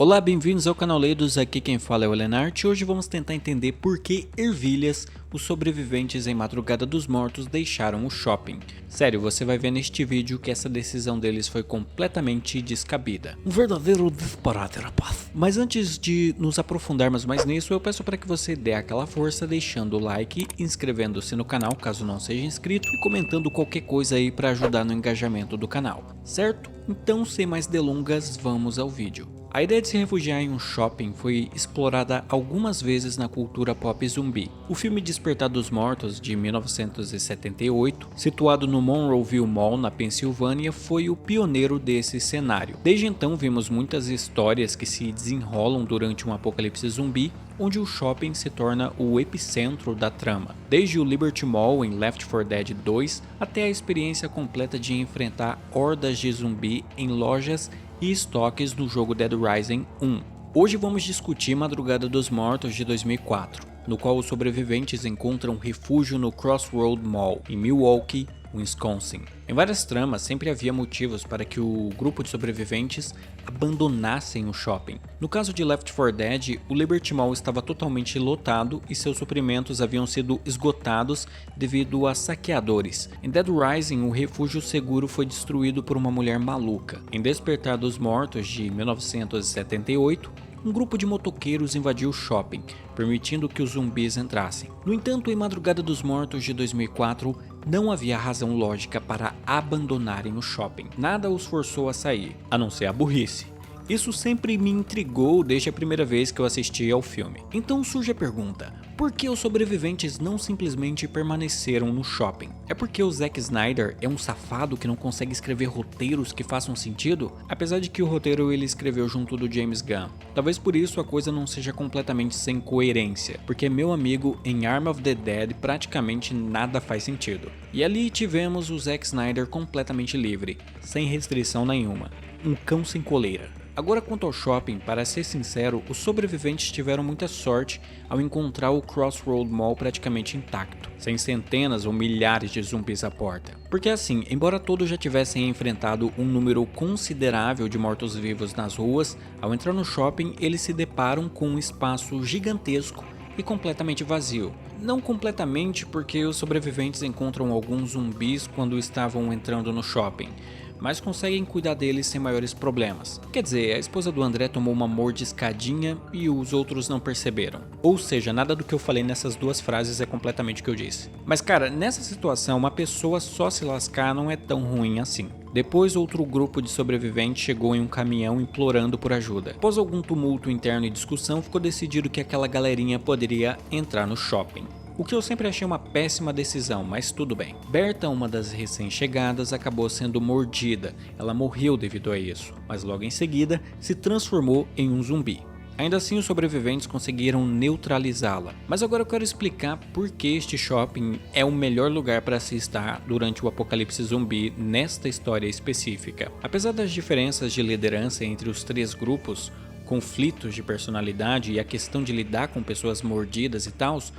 Olá, bem-vindos ao canal Leidos, aqui quem fala é o Lenart e hoje vamos tentar entender por que ervilhas os sobreviventes em Madrugada dos Mortos deixaram o shopping. Sério, você vai ver neste vídeo que essa decisão deles foi completamente descabida. Um verdadeiro disparate, rapaz. Mas antes de nos aprofundarmos mais nisso, eu peço para que você dê aquela força deixando o like, inscrevendo-se no canal caso não seja inscrito e comentando qualquer coisa aí para ajudar no engajamento do canal, certo? Então, sem mais delongas, vamos ao vídeo. A ideia de se refugiar em um shopping foi explorada algumas vezes na cultura pop zumbi. O filme Despertar dos Mortos, de 1978, situado no Monroeville Mall, na Pensilvânia, foi o pioneiro desse cenário. Desde então vimos muitas histórias que se desenrolam durante um apocalipse zumbi, onde o shopping se torna o epicentro da trama. Desde o Liberty Mall em Left 4 Dead 2, até a experiência completa de enfrentar hordas de zumbi em lojas e estoques no jogo Dead Rising 1. Hoje vamos discutir Madrugada dos Mortos de 2004, no qual os sobreviventes encontram refúgio no Crossroad Mall, em Milwaukee, Wisconsin. Em várias tramas sempre havia motivos para que o grupo de sobreviventes abandonassem o shopping. No caso de Left 4 Dead, o Liberty Mall estava totalmente lotado e seus suprimentos haviam sido esgotados devido a saqueadores. Em Dead Rising, o refúgio seguro foi destruído por uma mulher maluca. Em Despertar dos Mortos, de 1978, um grupo de motoqueiros invadiu o shopping, permitindo que os zumbis entrassem. No entanto, em Madrugada dos Mortos de 2004, não havia razão lógica para abandonarem o shopping. Nada os forçou a sair, a não ser a burrice. Isso sempre me intrigou desde a primeira vez que eu assisti ao filme. Então surge a pergunta: por que os sobreviventes não simplesmente permaneceram no shopping? É porque o Zack Snyder é um safado que não consegue escrever roteiros que façam sentido? Apesar de que o roteiro ele escreveu junto do James Gunn. Talvez por isso a coisa não seja completamente sem coerência, porque meu amigo, em Arm of the Dead praticamente nada faz sentido. E ali tivemos o Zack Snyder completamente livre, sem restrição nenhuma. Um cão sem coleira. Agora, quanto ao shopping, para ser sincero, os sobreviventes tiveram muita sorte ao encontrar o Crossroad Mall praticamente intacto, sem centenas ou milhares de zumbis à porta. Porque assim, embora todos já tivessem enfrentado um número considerável de mortos-vivos nas ruas, ao entrar no shopping eles se deparam com um espaço gigantesco e completamente vazio. Não completamente, porque os sobreviventes encontram alguns zumbis quando estavam entrando no shopping, mas conseguem cuidar deles sem maiores problemas. Quer dizer, a esposa do André tomou uma mordiscadinha e os outros não perceberam. Ou seja, nada do que eu falei nessas duas frases é completamente o que eu disse. Mas cara, nessa situação, uma pessoa só se lascar não é tão ruim assim. Depois, outro grupo de sobreviventes chegou em um caminhão implorando por ajuda. Após algum tumulto interno e discussão, ficou decidido que aquela galerinha poderia entrar no shopping. O que eu sempre achei uma péssima decisão, mas tudo bem. Berta, uma das recém-chegadas, acabou sendo mordida. Ela morreu devido a isso, mas logo em seguida se transformou em um zumbi. Ainda assim, os sobreviventes conseguiram neutralizá-la. Mas agora eu quero explicar por que este shopping é o melhor lugar para se estar durante o apocalipse zumbi nesta história específica. Apesar das diferenças de liderança entre os três grupos, conflitos de personalidade e a questão de lidar com pessoas mordidas e tals,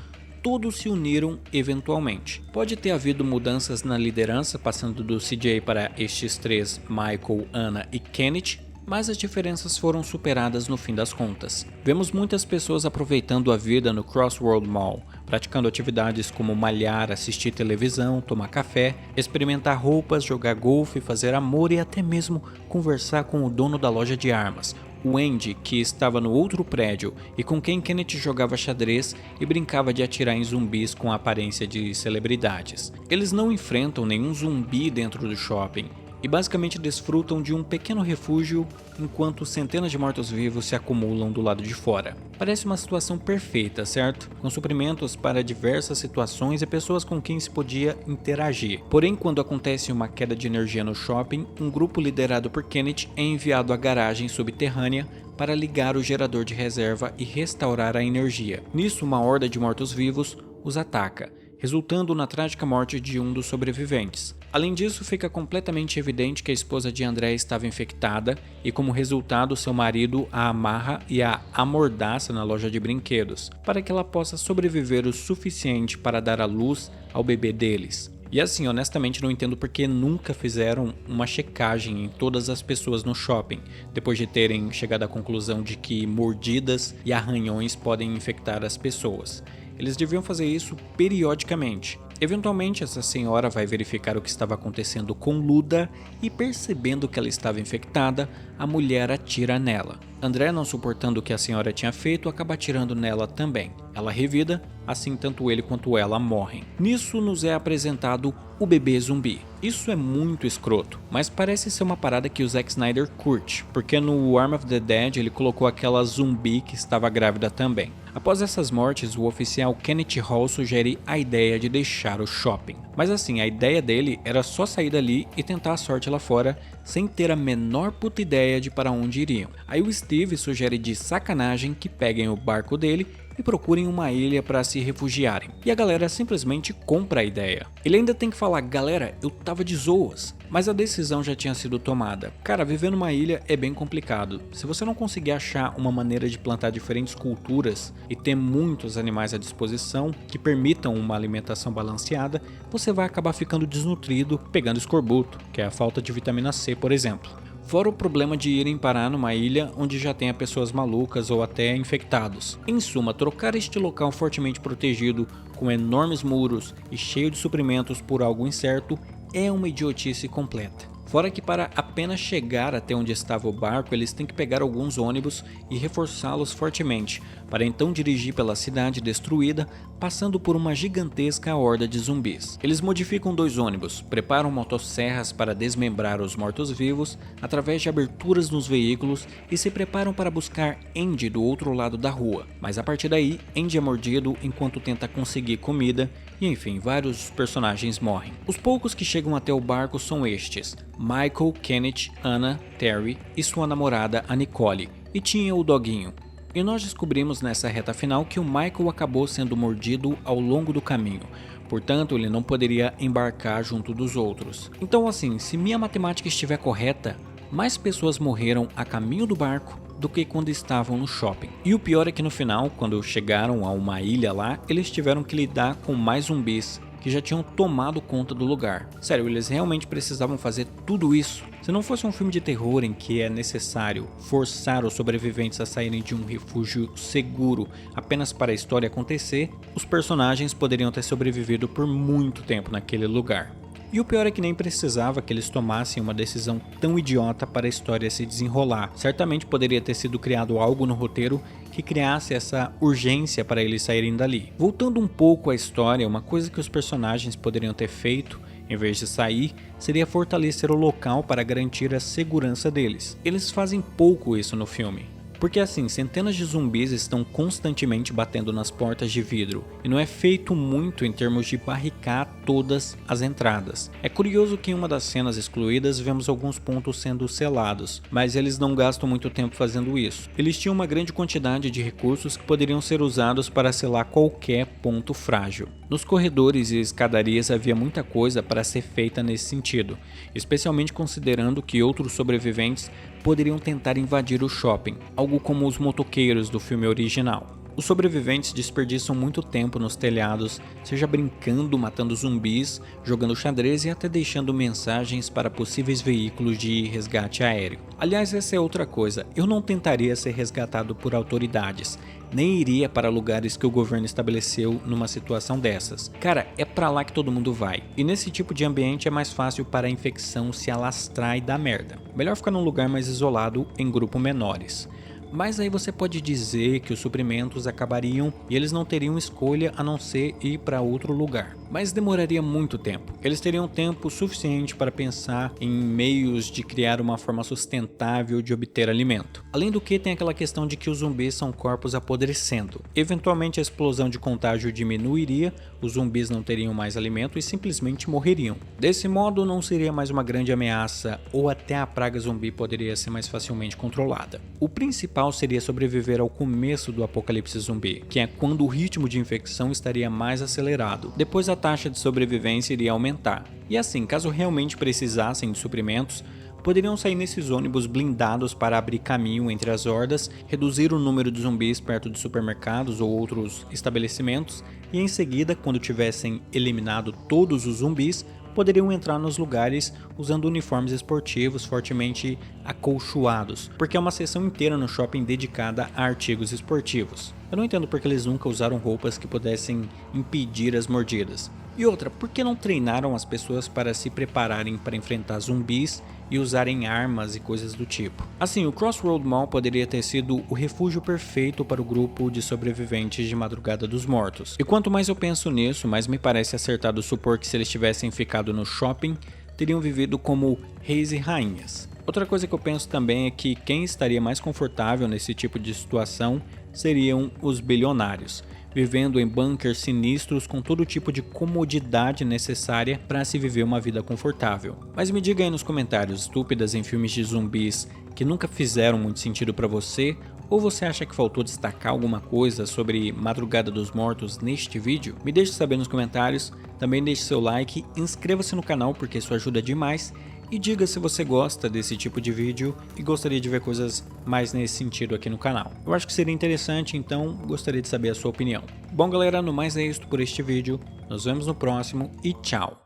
todos se uniram eventualmente. Pode ter havido mudanças na liderança, passando do CJ para estes três, Michael, Anna e Kenneth, mas as diferenças foram superadas no fim das contas. Vemos muitas pessoas aproveitando a vida no Crossroad Mall, praticando atividades como malhar, assistir televisão, tomar café, experimentar roupas, jogar golfe, fazer amor e até mesmo conversar com o dono da loja de armas, o Andy, que estava no outro prédio e com quem Kenneth jogava xadrez e brincava de atirar em zumbis com a aparência de celebridades. Eles não enfrentam nenhum zumbi dentro do shopping e basicamente desfrutam de um pequeno refúgio enquanto centenas de mortos-vivos se acumulam do lado de fora. Parece uma situação perfeita, certo? Com suprimentos para diversas situações e pessoas com quem se podia interagir. Porém, quando acontece uma queda de energia no shopping, um grupo liderado por Kenneth é enviado à garagem subterrânea para ligar o gerador de reserva e restaurar a energia. Nisso, uma horda de mortos-vivos os ataca, resultando na trágica morte de um dos sobreviventes. Além disso, fica completamente evidente que a esposa de André estava infectada e, como resultado, seu marido a amarra e a amordaça na loja de brinquedos, para que ela possa sobreviver o suficiente para dar à luz ao bebê deles. E assim, honestamente não entendo porque nunca fizeram uma checagem em todas as pessoas no shopping, depois de terem chegado à conclusão de que mordidas e arranhões podem infectar as pessoas. Eles deviam fazer isso periodicamente. Eventualmente, essa senhora vai verificar o que estava acontecendo com Luda e, percebendo que ela estava infectada, a mulher atira nela. André, não suportando o que a senhora tinha feito, acaba atirando nela também. Ela revida, assim tanto ele quanto ela morrem. Nisso nos é apresentado o bebê zumbi. Isso é muito escroto, mas parece ser uma parada que o Zack Snyder curte, porque no Arm of the Dead ele colocou aquela zumbi que estava grávida também. Após essas mortes, o oficial Kenneth Hall sugere a ideia de deixar o shopping. Mas assim, a ideia dele era só sair dali e tentar a sorte lá fora, sem ter a menor puta ideia de para onde iriam. Aí o Steve sugere de sacanagem que peguem o barco dele e procurem uma ilha para se refugiarem. E a galera simplesmente compra a ideia. Ele ainda tem que falar: galera, eu tava de zoas. Mas a decisão já tinha sido tomada. Cara, viver numa ilha é bem complicado. Se você não conseguir achar uma maneira de plantar diferentes culturas e ter muitos animais à disposição que permitam uma alimentação balanceada, você vai acabar ficando desnutrido, pegando escorbuto, que é a falta de vitamina C, por exemplo. Fora o problema de irem parar numa ilha onde já tenha pessoas malucas ou até infectados. Em suma, trocar este local fortemente protegido, com enormes muros e cheio de suprimentos por algo incerto, é uma idiotice completa. Fora que para apenas chegar até onde estava o barco, eles têm que pegar alguns ônibus e reforçá-los fortemente, para então dirigir pela cidade destruída, passando por uma gigantesca horda de zumbis. Eles modificam 2 ônibus, preparam motosserras para desmembrar os mortos-vivos através de aberturas nos veículos e se preparam para buscar Andy do outro lado da rua. Mas a partir daí, Andy é mordido enquanto tenta conseguir comida e enfim, vários personagens morrem. Os poucos que chegam até o barco são estes: Michael, Kenneth, Anna, Terry e sua namorada, a Nicole, e tinha o doguinho. E nós descobrimos nessa reta final que o Michael acabou sendo mordido ao longo do caminho, portanto ele não poderia embarcar junto dos outros. Então assim, se minha matemática estiver correta, mais pessoas morreram a caminho do barco do que quando estavam no shopping. E o pior é que no final, quando chegaram a uma ilha lá, eles tiveram que lidar com mais zumbis que já tinham tomado conta do lugar. Sério, eles realmente precisavam fazer tudo isso? Se não fosse um filme de terror em que é necessário forçar os sobreviventes a saírem de um refúgio seguro apenas para a história acontecer, os personagens poderiam ter sobrevivido por muito tempo naquele lugar. E o pior é que nem precisava que eles tomassem uma decisão tão idiota para a história se desenrolar. Certamente poderia ter sido criado algo no roteiro que criasse essa urgência para eles saírem dali. Voltando um pouco à história, uma coisa que os personagens poderiam ter feito, em vez de sair, seria fortalecer o local para garantir a segurança deles. Eles fazem pouco isso no filme. Porque assim, centenas de zumbis estão constantemente batendo nas portas de vidro, e não é feito muito em termos de barricar todas as entradas. É curioso que em uma das cenas excluídas vemos alguns pontos sendo selados, mas eles não gastam muito tempo fazendo isso. Eles tinham uma grande quantidade de recursos que poderiam ser usados para selar qualquer ponto frágil. Nos corredores e escadarias havia muita coisa para ser feita nesse sentido, especialmente considerando que outros sobreviventes poderiam tentar invadir o shopping, algo como os motoqueiros do filme original. Os sobreviventes desperdiçam muito tempo nos telhados, seja brincando, matando zumbis, jogando xadrez e até deixando mensagens para possíveis veículos de resgate aéreo. Aliás, essa é outra coisa, eu não tentaria ser resgatado por autoridades, nem iria para lugares que o governo estabeleceu numa situação dessas. Cara, é pra lá que todo mundo vai. E nesse tipo de ambiente é mais fácil para a infecção se alastrar e dar merda. Melhor ficar num lugar mais isolado, em grupos menores. Mas aí você pode dizer que os suprimentos acabariam e eles não teriam escolha a não ser ir para outro lugar. Mas demoraria muito tempo. Eles teriam tempo suficiente para pensar em meios de criar uma forma sustentável de obter alimento. Além do que, tem aquela questão de que os zumbis são corpos apodrecendo. Eventualmente a explosão de contágio diminuiria, os zumbis não teriam mais alimento e simplesmente morreriam. Desse modo não seria mais uma grande ameaça ou até a praga zumbi poderia ser mais facilmente controlada. O principal seria sobreviver ao começo do apocalipse zumbi, que é quando o ritmo de infecção estaria mais acelerado. Depois a taxa de sobrevivência iria aumentar. E assim, caso realmente precisassem de suprimentos, poderiam sair nesses ônibus blindados para abrir caminho entre as hordas, reduzir o número de zumbis perto de supermercados ou outros estabelecimentos e em seguida, quando tivessem eliminado todos os zumbis, poderiam entrar nos lugares usando uniformes esportivos fortemente acolchoados, porque é uma seção inteira no shopping dedicada a artigos esportivos. Eu não entendo porque eles nunca usaram roupas que pudessem impedir as mordidas. E outra, por que não treinaram as pessoas para se prepararem para enfrentar zumbis e usarem armas e coisas do tipo? Assim, o Crossroad Mall poderia ter sido o refúgio perfeito para o grupo de sobreviventes de Madrugada dos Mortos. E quanto mais eu penso nisso, mais me parece acertado supor que se eles tivessem ficado no shopping, teriam vivido como reis e rainhas. Outra coisa que eu penso também é que quem estaria mais confortável nesse tipo de situação seriam os bilionários, vivendo em bunkers sinistros com todo tipo de comodidade necessária para se viver uma vida confortável. Mas me diga aí nos comentários, estúpidas em filmes de zumbis que nunca fizeram muito sentido para você, ou você acha que faltou destacar alguma coisa sobre Madrugada dos Mortos neste vídeo? Me deixe saber nos comentários, também deixe seu like, inscreva-se no canal porque isso ajuda demais e diga se você gosta desse tipo de vídeo e gostaria de ver coisas mais nesse sentido aqui no canal. Eu acho que seria interessante, então gostaria de saber a sua opinião. Bom galera, no mais é isso por este vídeo, nos vemos no próximo e tchau!